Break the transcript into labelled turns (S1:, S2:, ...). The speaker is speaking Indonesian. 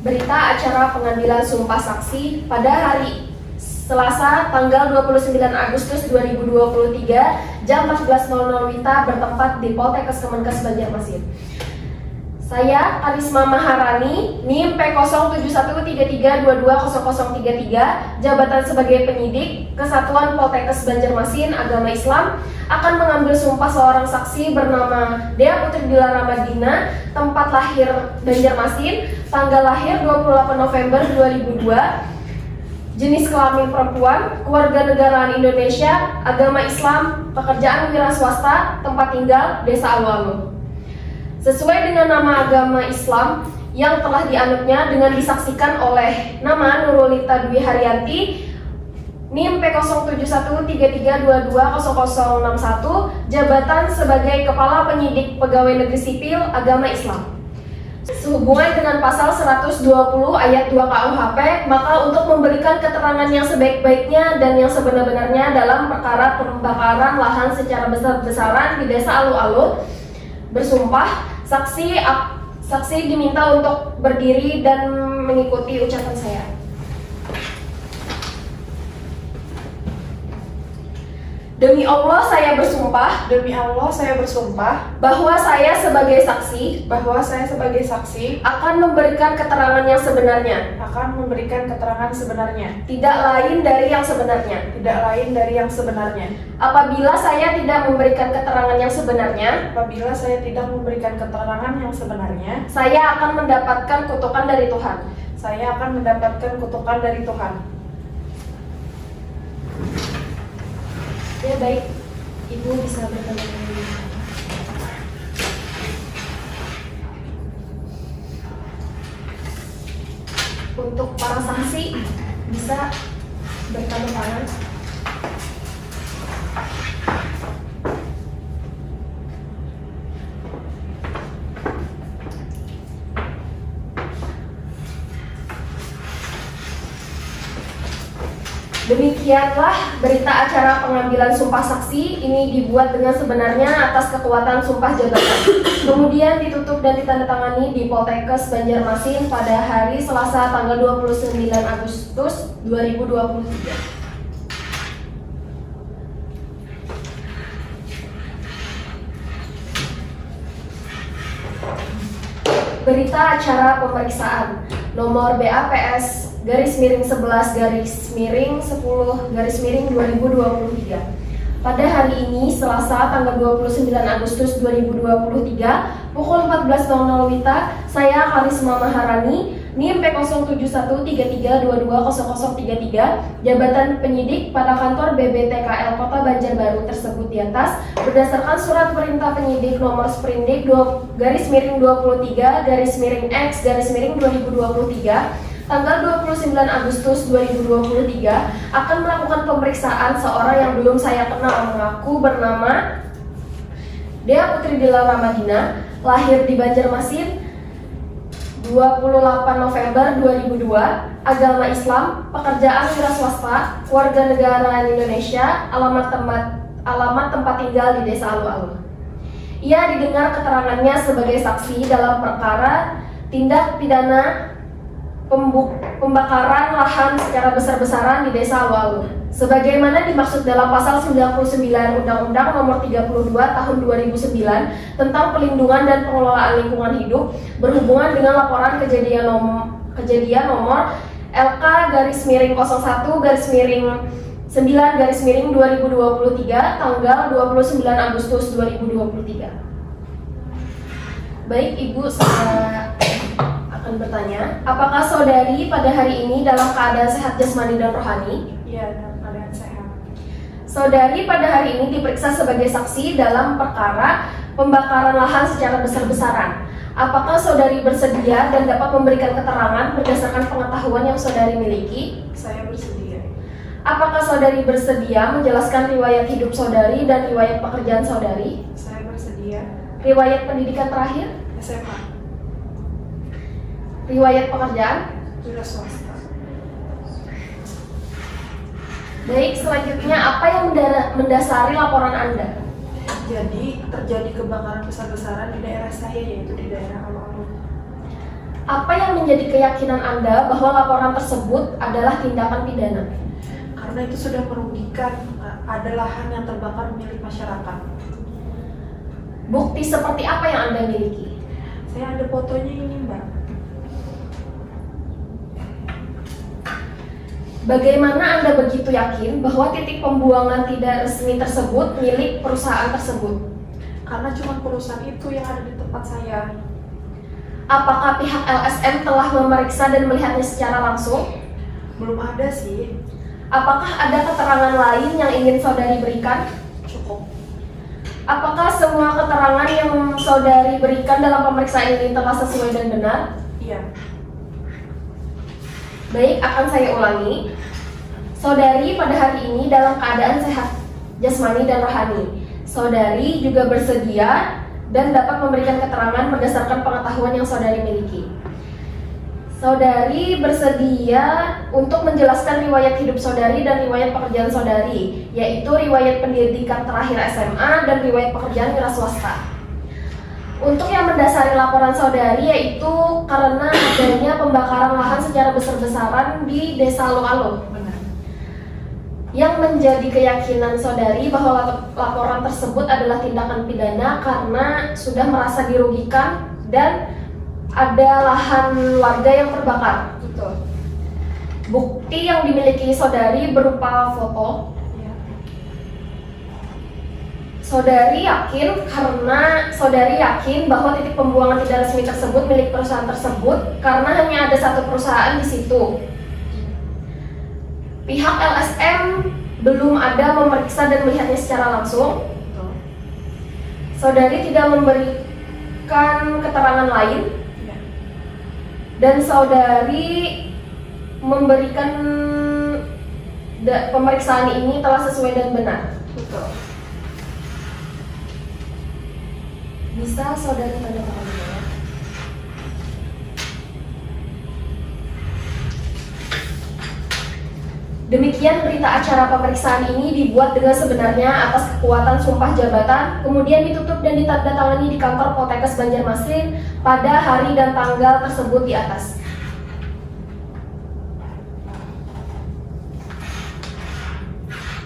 S1: Berita acara pengambilan sumpah saksi pada hari Selasa tanggal 29 Agustus 2023 jam 14.00 WITA bertempat di Poltekkes Kemenkes Banjarmasin. Saya Karisma Maharani, NIM P0713320033, jabatan sebagai penyidik Kesatuan Poltekkes Banjarmasin Agama Islam, akan mengambil sumpah seorang saksi bernama Dea Putri Dilarra Madina, tempat lahir Banjarmasin, tanggal lahir 28 November 2002, jenis kelamin perempuan, kewarganegaraan Indonesia, agama Islam, pekerjaan wira swasta, tempat tinggal Desa Alu-Alu. Sesuai dengan nama agama Islam yang telah dianutnya dengan disaksikan oleh nama Nurulita Dwi Haryanti, NIM P0713320061, jabatan sebagai Kepala Penyidik Pegawai Negeri Sipil Agama Islam. Sehubungan dengan pasal 120 ayat 2 KUHP, maka untuk memberikan keterangan yang sebaik-baiknya dan yang sebenar-benarnya dalam perkara pembakaran lahan secara besar-besaran di Desa Alu-Alu, bersumpah, saksi diminta untuk berdiri dan mengikuti ucapan saya. Demi Allah saya bersumpah.
S2: Demi Allah saya bersumpah
S1: Bahwa saya sebagai saksi
S2: akan
S1: memberikan keterangan yang sebenarnya, tidak lain dari yang sebenarnya. Apabila saya tidak memberikan keterangan yang sebenarnya, saya akan mendapatkan kutukan dari Tuhan. Ya baik, Ibu bisa bertanya lagi. Untuk para saksi bisa bertanda tangan. Demikianlah berita acara pengambilan sumpah saksi. Ini dibuat dengan sebenarnya atas kekuatan sumpah jabatan. Kemudian ditutup dan ditandatangani di Poltekkes Banjarmasin pada hari Selasa tanggal 29 Agustus 2023. Berita acara pemeriksaan nomor BAPS /11/10/2023. Pada hari ini Selasa tanggal 29 Agustus 2023 pukul 14.00 WITA, saya Karisma Maharani, NIM P0713320033, jabatan penyidik pada kantor BBTKL Kota Banjarbaru tersebut di atas, berdasarkan surat perintah penyidik nomor Sprindik /X/2023 tanggal 29 Agustus 2023, akan melakukan pemeriksaan seorang yang belum saya kenal, mengaku bernama Dea Putri Dilarra Madina, lahir di Banjarmasin 28 November 2002, agama Islam, pekerjaan wira swasta, kewarganegaraan Indonesia, alamat tempat tinggal di Desa Alu-Alu. Ia didengar keterangannya sebagai saksi dalam perkara tindak pidana pembakaran lahan secara besar-besaran di Desa Alu-Alu, sebagaimana dimaksud dalam pasal 99 Undang-Undang Nomor 32 Tahun 2009 tentang Pelindungan dan Pengelolaan Lingkungan Hidup, berhubungan dengan laporan kejadian nomor LK-9/9/2023 tanggal 29 Agustus 2023. Baik, Ibu, saya akan bertanya, apakah saudari pada hari ini dalam keadaan sehat jasmani dan rohani?
S2: Iya, dalam keadaan sehat.
S1: Saudari pada hari ini diperiksa sebagai saksi dalam perkara pembakaran lahan secara besar-besaran. Apakah saudari bersedia dan dapat memberikan keterangan berdasarkan pengetahuan yang saudari miliki?
S2: Saya bersedia.
S1: Apakah saudari bersedia menjelaskan riwayat hidup saudari dan riwayat pekerjaan saudari?
S2: Saya bersedia.
S1: Riwayat pendidikan terakhir?
S2: SMA.
S1: Riwayat pekerjaan?
S2: Wira swasta.
S1: Baik, selanjutnya apa yang mendasari laporan Anda?
S2: Jadi terjadi kebakaran besar-besaran di daerah saya, yaitu di daerah Alu-Alu.
S1: Apa yang menjadi keyakinan Anda bahwa laporan tersebut adalah tindakan pidana?
S2: Karena itu sudah merugikan, ada lahan yang terbakar milik masyarakat.
S1: Bukti seperti apa yang Anda miliki?
S2: Saya ada fotonya ini, Mbak.
S1: Bagaimana Anda begitu yakin bahwa titik pembuangan tidak resmi tersebut milik perusahaan tersebut?
S2: Karena cuma perusahaan itu yang ada di tempat saya.
S1: Apakah pihak LSM telah memeriksa dan melihatnya secara langsung?
S2: Belum ada sih.
S1: Apakah ada keterangan lain yang ingin saudari berikan?
S2: Cukup.
S1: Apakah semua keterangan yang saudari berikan dalam pemeriksaan ini telah sesuai dan benar?
S2: Iya.
S1: Baik, akan saya ulangi. Saudari pada hari ini dalam keadaan sehat jasmani dan rohani. Saudari juga bersedia dan dapat memberikan keterangan berdasarkan pengetahuan yang saudari miliki. Saudari bersedia untuk menjelaskan riwayat hidup saudari dan riwayat pekerjaan saudari, yaitu riwayat pendidikan terakhir SMA dan riwayat pekerjaan wira swasta. Untuk yang mendasari laporan saudari yaitu karena adanya pembakaran lahan secara besar-besaran di Desa Alung-Alung.
S2: Benar.
S1: Yang menjadi keyakinan saudari bahwa laporan tersebut adalah tindakan pidana karena sudah merasa dirugikan dan ada lahan warga yang terbakar.
S2: Betul.
S1: Bukti yang dimiliki saudari berupa foto.
S2: Iya.
S1: Saudari yakin karena saudari yakin bahwa titik pembuangan tidak resmi tersebut milik perusahaan tersebut karena hanya ada satu perusahaan di situ. Pihak LSM belum ada memeriksa dan melihatnya secara langsung.
S2: Betul.
S1: Saudari tidak memberikan keterangan lain
S2: Iya.
S1: dan saudari memberikan pemeriksaan ini telah sesuai dan benar.
S2: Betul.
S1: Bisa saudari tanda tangan ya? Demikian berita acara pemeriksaan ini dibuat dengan sebenarnya atas kekuatan sumpah jabatan, kemudian ditutup dan ditandatangani di kantor Poltekkes Banjarmasin pada hari dan tanggal tersebut di atas.